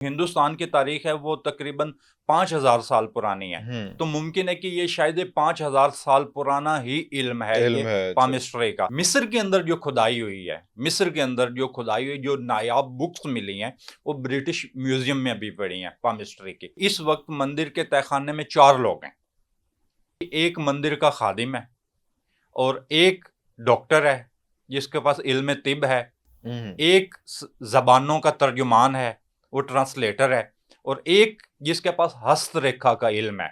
ہندوستان کی تاریخ ہے وہ تقریباً 5,000 سال پرانی ہے، تو ممکن ہے کہ یہ شاید 5,000 سال پرانا ہی علم ہے علم یہ ہے، اچھا۔ پامسٹری کا۔ مصر کے اندر جو کھدائی ہوئی ہے، جو نایاب بکس ملی ہیں وہ برٹش میوزیم میں بھی پڑی ہیں پامسٹری کی۔ اس وقت مندر کے تہہ خانے میں 4 لوگ ہیں، ایک مندر کا خادم ہے، اور ایک ڈاکٹر ہے جس کے پاس علم طب ہے، ایک زبانوں کا ترجمان ہے، وہ ٹرانسلیٹر ہے، اور ایک جس کے پاس ہست ریکھا کا علم ہے۔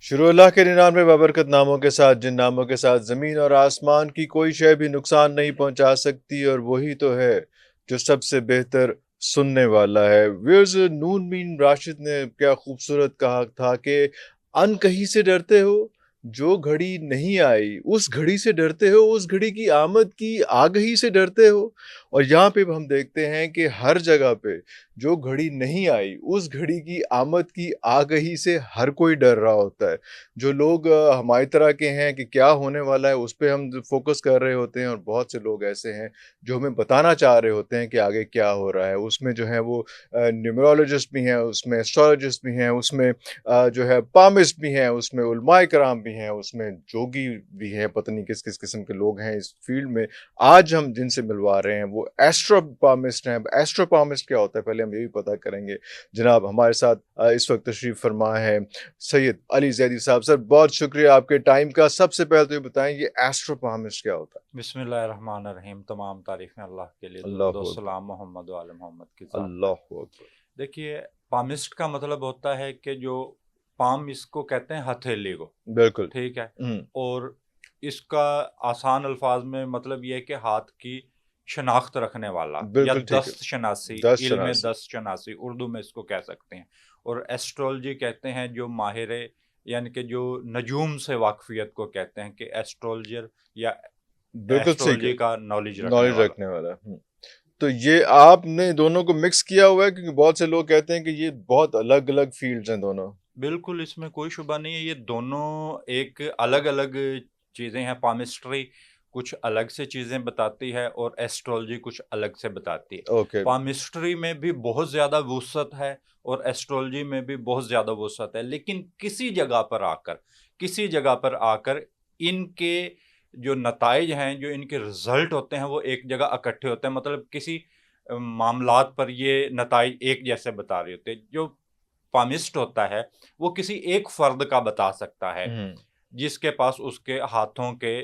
شروع اللہ کے 99 بابرکت ناموں کے ساتھ، جن ناموں کے ساتھ زمین اور آسمان کی کوئی شے بھی نقصان نہیں پہنچا سکتی، اور وہی تو ہے جو سب سے بہتر سننے والا ہے۔ ویئرز، نون مین راشد نے کیا خوبصورت کہا تھا کہ ان کہیں سے ڈرتے ہو جو گھڑی نہیں آئی، اس گھڑی سے ڈرتے ہو، اس گھڑی کی آمد کی آگہی سے ڈرتے ہو۔ اور یہاں پہ ہم دیکھتے ہیں کہ ہر جگہ پہ جو گھڑی نہیں آئی، اس گھڑی کی آمد کی آگہی سے ہر کوئی ڈر رہا ہوتا ہے۔ جو لوگ ہماری طرح کے ہیں کہ کیا ہونے والا ہے اس پہ ہم فوکس کر رہے ہوتے ہیں، اور بہت سے لوگ ایسے ہیں جو ہمیں بتانا چاہ رہے ہوتے ہیں کہ آگے کیا ہو رہا ہے۔ اس میں جو ہے وہ نیومرولوجسٹ بھی ہیں، اس میں اسٹرالوجسٹ بھی ہیں، اس میں جو ہے پامسٹ بھی ہیں، اس میں علماء کرام بھی ہیں، اس میں جوگی بھی ہیں، پتہ نہیں کس کس قسم کے لوگ ہیں اس فیلڈ میں۔ آج ہم جن سے ملوا رہے ہیں وہ ایسٹرو پامسٹ ہیں۔ ایسٹرو پامسٹ کیا ہوتا ہے پہلے ہم یہ بھی پتہ کریں گے۔ جناب ہمارے ساتھ اس وقت تشریف فرما ہے سید علی زیدی صاحب۔ سر بہت شکریہ آپ کے ٹائم کا۔ سب سے پہلے تو یہ بتائیں یہ ایسٹرو پامسٹ کیا ہوتا ہے؟ بسم اللہ الرحمن الرحیم۔ تمام تعریفیں اللہ کے لیے، درود اللہ و اکبر، سلام محمد و آل محمد کی ذات پر۔ اللہ اکبر۔ دیکھیے، پامسٹ کا مطلب ہوتا ہے کہ جو پام، اس کو کہتے ہیں ہتھیلی کو، بالکل ٹھیک ہے، اور اس کا آسان الفاظ میں مطلب یہ ہے کہ ہاتھ کی شناخت رکھنے والا، یا بالکل ٹھیک ہے، دست شناسی، دست علم شناسی۔ دست شناسی اردو میں اس کو کہہ سکتے ہیں۔ اور ایسٹرولوجی کہتے ہیں جو ماہر، یعنی کہ جو نجوم سے واقفیت کو کہتے ہیں، کہ ایسٹرولوجر یا بالکل ٹھیک ہے، ایسٹرولوجی کا نالج رکھنے نالج والا۔ رکھنے والا۔ تو یہ آپ نے دونوں کو مکس کیا ہوا ہے، کیونکہ بہت سے لوگ کہتے ہیں کہ یہ بہت الگ الگ فیلڈز ہیں دونوں۔ بالکل، اس میں کوئی شبہ نہیں ہے، یہ دونوں ایک الگ الگ چیزیں ہیں۔ پامسٹری کچھ الگ سے چیزیں بتاتی ہے اور ایسٹرولوجی کچھ الگ سے بتاتی ہے۔ اوکے، پامسٹری میں بھی بہت زیادہ وسعت ہے اور ایسٹرولوجی میں بھی بہت زیادہ وسعت ہے، لیکن کسی جگہ پر آ کر ان کے جو نتائج ہیں، جو ان کے رزلٹ ہوتے ہیں، وہ ایک جگہ اکٹھے ہوتے ہیں۔ مطلب کسی معاملات پر یہ نتائج ایک جیسے بتا رہے ہوتے ہیں۔ جو پامسٹ ہوتا ہے وہ کسی ایک فرد کا بتا سکتا ہے، جس کے پاس اس کے ہاتھوں کے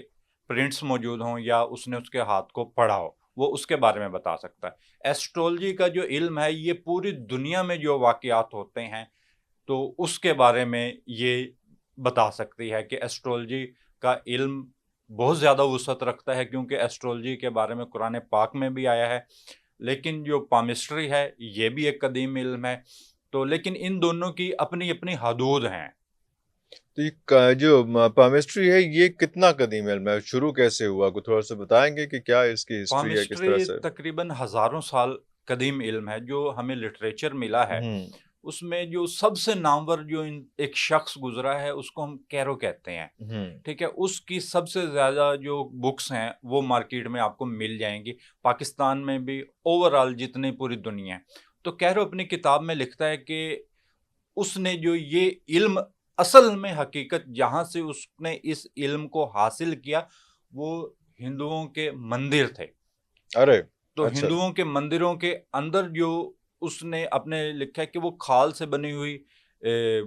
پرنٹس موجود ہوں یا اس نے اس کے ہاتھ کو پڑھا ہو، وہ اس کے بارے میں بتا سکتا ہے۔ ایسٹرولوجی کا جو علم ہے یہ پوری دنیا میں جو واقعات ہوتے ہیں تو اس کے بارے میں یہ بتا سکتی ہے کہ ایسٹرولوجی کا علم بہت زیادہ وسعت رکھتا ہے، کیونکہ ایسٹرولوجی کے بارے میں قرآن پاک میں بھی آیا ہے۔ لیکن جو پامسٹری ہے یہ بھی ایک قدیم علم ہے، تو لیکن ان دونوں کی اپنی اپنی حدود ہیں۔ تو یہ جو پامسٹری ہے یہ کتنا قدیم علم ہے؟ شروع کیسے ہوا؟ کو تھوڑا سا بتائیں گے کہ کیا اس کی ہسٹری ہے، کس طرح پامسٹری سے؟ تقریباً ہزاروں سال قدیم علم ہے۔ جو ہمیں لٹریچر ملا ہے اس میں جو سب سے نامور جو ایک شخص گزرا ہے اس کو ہم کیرو کہتے ہیں، ٹھیک ہے۔ اس کی سب سے زیادہ جو بکس ہیں وہ مارکیٹ میں آپ کو مل جائیں گی، پاکستان میں بھی، اوورال جتنی پوری دنیا ہے۔ تو کیرو اپنی کتاب میں لکھتا ہے کہ اس نے جو یہ علم، اصل میں حقیقت جہاں سے اس نے اس علم کو حاصل کیا وہ ہندوؤں کے مندر تھے۔ ارے تو اچھا، ہندوؤں کے مندروں کے اندر جو اس نے اپنے لکھا ہے کہ وہ کھال سے بنی ہوئی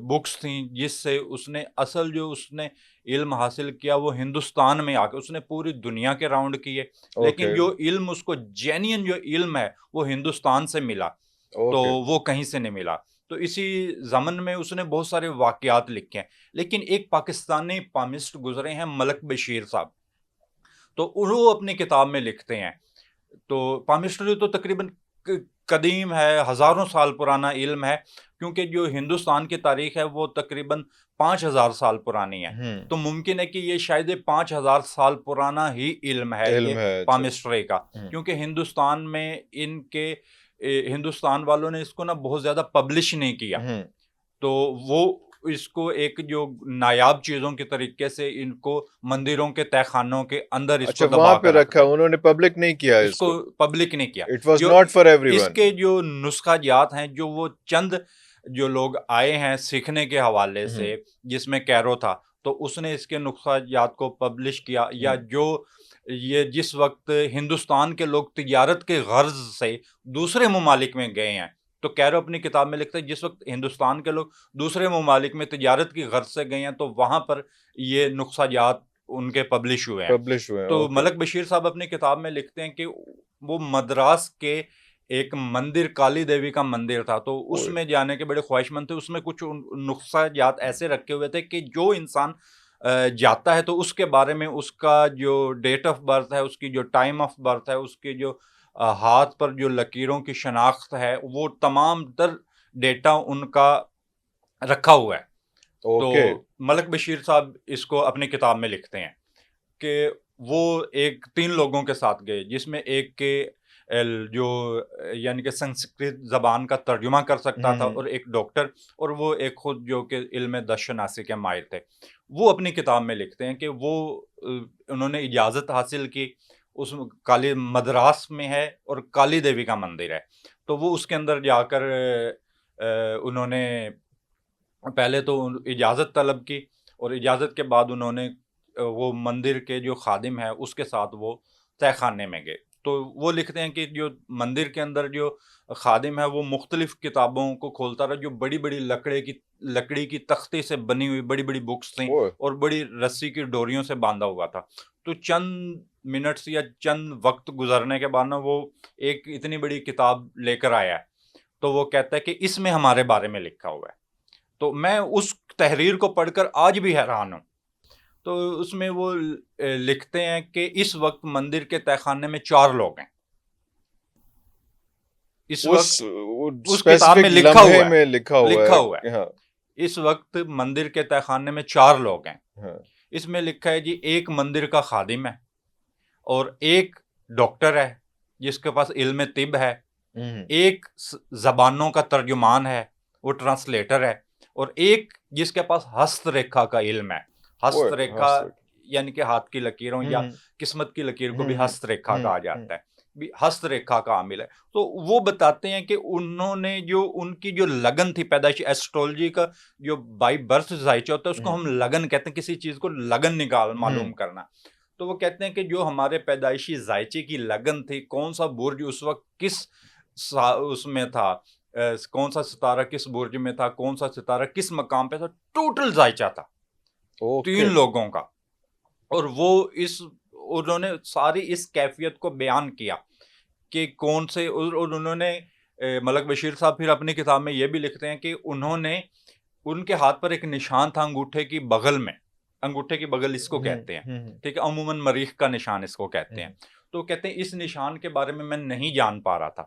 بکس تھیں، جس سے اس نے اصل جو اس نے علم حاصل کیا وہ ہندوستان میں آ کے، اس نے پوری دنیا کے راؤنڈ کیے، لیکن اوکے جو علم اس کو جینین جو علم ہے وہ ہندوستان سے ملا، تو اوکے، وہ کہیں سے نہیں ملا۔ تو اسی ضمن میں اس نے بہت سارے واقعات لکھے ہیں، لیکن ایک پاکستانی پامسٹ گزرے ہیں ملک بشیر صاحب، تو وہ اپنی کتاب میں لکھتے ہیں۔ تو پامسٹری تو تقریباً قدیم ہے، ہزاروں سال پرانا علم ہے، کیونکہ جو ہندوستان کی تاریخ ہے وہ تقریباً 5,000 سال پرانی ہے، تو ممکن ہے کہ یہ شاید 5,000 سال پرانا ہی علم ہے یہ علم ہے، اچھا، پامسٹری کا، کیونکہ ہندوستان میں ان کے ہندوستان والوں نے اس کو نا بہت زیادہ پبلش نہیں کیا، تو وہ اس کو ایک جو نایاب چیزوں کے طریقے سے ان کو مندروں کے تہہ خانوں کے اندر اس اچھا کو دبا وہاں پہ کر رکھ رکھا، دیا، انہوں نے پبلک نہیں کیا اس کو کو، پبلک نے کیا. اٹ واز جو ناٹ فار ایوری اس ون. کے جو نسخہ جات ہیں جو وہ چند جو لوگ آئے ہیں سیکھنے کے حوالے سے، جس میں کیرو تھا، تو اس نے اس کے نسخہ جات کو پبلش کیا. یا جو یہ جس وقت ہندوستان کے لوگ تجارت کے غرض سے دوسرے ممالک میں گئے ہیں، تو کیرو اپنی کتاب میں لکھتا ہے جس وقت ہندوستان کے لوگ دوسرے ممالک میں تجارت کی غرض سے گئے ہیں تو وہاں پر یہ نسخہ جات ان کے پبلش ہوئے ہیں. پبلش ہوئے ہیں. تو اوکے. ملک بشیر صاحب اپنی کتاب میں لکھتے ہیں کہ وہ مدراس کے ایک مندر کالی دیوی کا مندر تھا، تو اس میں جانے کے بڑے خواہش مند تھے. اس میں کچھ نسخہ جات ایسے رکھے ہوئے تھے کہ جو انسان جاتا ہے تو اس کے بارے میں اس کا جو ڈیٹ آف برتھ ہے، اس کی جو ٹائم آف برتھ ہے، اس کے جو ہاتھ پر جو لکیروں کی شناخت ہے، وہ تمام تر ڈیٹا ان کا رکھا ہوا ہے. تو ملک بشیر صاحب اس کو اپنی کتاب میں لکھتے ہیں کہ وہ 3 لوگوں کے ساتھ گئے، جس میں ایک کے جو یعنی کہ سنسکرت زبان کا ترجمہ کر سکتا تھا، اور ایک ڈاکٹر، اور وہ ایک خود جو کہ علم دش شناسی کے ماہر تھے. وہ اپنی کتاب میں لکھتے ہیں کہ وہ انہوں نے اجازت حاصل کی، اس کالی مدراس میں ہے اور کالی دیوی کا مندر ہے. تو وہ اس کے اندر جا کر انہوں نے پہلے تو اجازت طلب کی، اور اجازت کے بعد انہوں نے وہ مندر کے جو خادم ہے اس کے ساتھ وہ تہہ خانے میں گئے. تو وہ لکھتے ہیں کہ جو مندر کے اندر جو خادم ہے وہ مختلف کتابوں کو کھولتا رہا، جو بڑی بڑی لکڑی کی تختے سے بنی ہوئی بڑی بڑی بکس تھیں اور بڑی رسی کی ڈوریوں سے باندھا ہوا تھا. تو چند منٹس یا چند وقت گزرنے کے بعد وہ ایک اتنی بڑی کتاب لے کر آیا ہے. تو وہ کہتا ہے کہ اس میں ہمارے بارے میں لکھا ہوا ہے. تو میں اس تحریر کو پڑھ کر آج بھی حیران ہوں. تو اس میں وہ لکھتے ہیں کہ اس وقت مندر کے تہہ خانے میں 4 لوگ ہیں. اس وقت اس کتاب میں لکھا ہوا ہے اس وقت مندر کے تہہ خانے میں 4 لوگ ہیں. اس میں لکھا ہے جی ایک مندر کا خادم ہے، اور ایک ڈاکٹر ہے جس کے پاس علم طب ہے، ایک زبانوں کا ترجمان ہے، وہ ٹرانسلیٹر ہے، اور ایک جس کے پاس ہست ریکھا کا علم ہے. ہست ریکھا یعنی کہ ہاتھ کی لکیروں یا قسمت کی لکیر کو بھی ہست ریکھا کہا جاتا ہے، ہست ریکھا کا عامل ہے. تو وہ بتاتے ہیں کہ انہوں نے جو ان کی جو لگن تھی پیدائشی، ایسٹرولوجی کا جو بائی برتھ ذائچہ ہوتا ہے اس کو ہم لگن کہتے ہیں، کسی چیز کو لگن معلوم کرنا. تو وہ کہتے ہیں کہ جو ہمارے پیدائشی ذائچے کی لگن تھی، کون سا برج اس وقت کس اس میں تھا، کون سا ستارہ کس برج میں تھا، کون سا ستارہ کس مقام پہ تھا، ٹوٹل ذائچہ تھا 3 لوگوں کا. اور وہ انہوں نے ساری اس کیفیت کو بیان کیا کہ کون سے. اور انہوں نے ملک بشیر صاحب پھر اپنی کتاب میں یہ بھی لکھتے ہیں کہ انہوں نے ان کے ہاتھ پر ایک نشان تھا انگوٹھے کی بغل میں، انگوٹھے کی بغل اس کو کہتے ہیں، ٹھیک ہے، عموماً مریخ کا نشان اس کو کہتے ہیں. تو کہتے ہیں اس نشان کے بارے میں نہیں جان پا رہا تھا،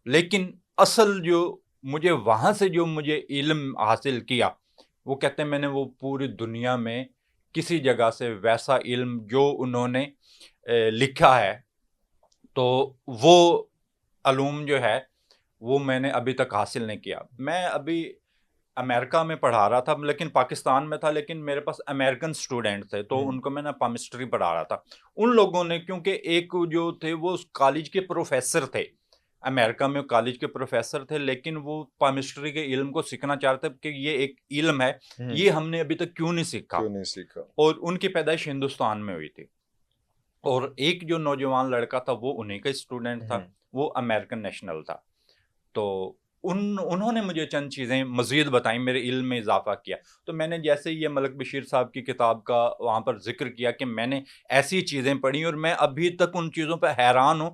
لیکن اصل جو مجھے وہاں سے جو مجھے علم حاصل کیا، وہ کہتے ہیں میں نے وہ پوری دنیا میں کسی جگہ سے ویسا علم جو انہوں نے لکھا ہے، تو وہ علوم جو ہے وہ میں نے ابھی تک حاصل نہیں کیا. میں ابھی امریکہ میں پڑھا رہا تھا، لیکن پاکستان میں تھا، لیکن میرے پاس امریکن سٹوڈنٹ تھے، تو ان کو میں نے پامسٹری پڑھا رہا تھا. ان لوگوں نے، کیونکہ ایک جو تھے وہ کالج کے پروفیسر تھے، امریکہ میں کالج کے پروفیسر تھے، لیکن وہ پامسٹری کے علم کو سیکھنا چاہتے کہ یہ ایک علم ہے، یہ ہم نے ابھی تک کیوں نہیں سیکھا. اور ان کی پیدائش ہندوستان میں ہوئی تھی، اور ایک جو نوجوان لڑکا تھا وہ انہیں کا اسٹوڈنٹ تھا، وہ امریکن نیشنل تھا. تو انہوں نے مجھے چند چیزیں مزید بتائیں، میرے علم میں اضافہ کیا. تو میں نے جیسے یہ ملک بشیر صاحب کی کتاب کا وہاں پر ذکر کیا کہ میں نے ایسی چیزیں پڑھی، اور میں ابھی تک ان چیزوں پہ حیران ہوں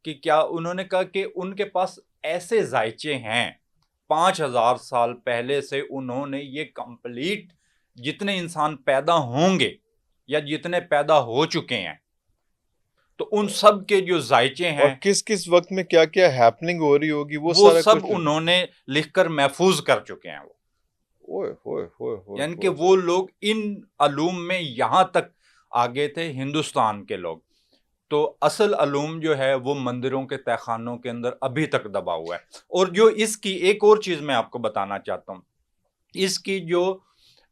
کہ کیا. انہوں نے کہا کہ ان کے پاس ایسے ذائچے ہیں 5000 سال پہلے سے، انہوں نے یہ کمپلیٹ جتنے انسان پیدا ہوں گے یا جتنے پیدا ہو چکے ہیں، تو ان سب کے جو ذائچے ہیں اور کس کس وقت میں کیا کیا ہیپننگ ہو رہی ہوگی، وہ سب انہوں نے لکھ کر محفوظ کر چکے ہیں. وہ یعنی کہ وہ لوگ ان علوم میں یہاں تک آگے تھے، ہندوستان کے لوگ. تو اصل علوم جو ہے وہ مندروں کے تہہ خانوں کے اندر ابھی تک دبا ہوا ہے. اور جو اس کی ایک اور چیز میں آپ کو بتانا چاہتا ہوں، اس کی جو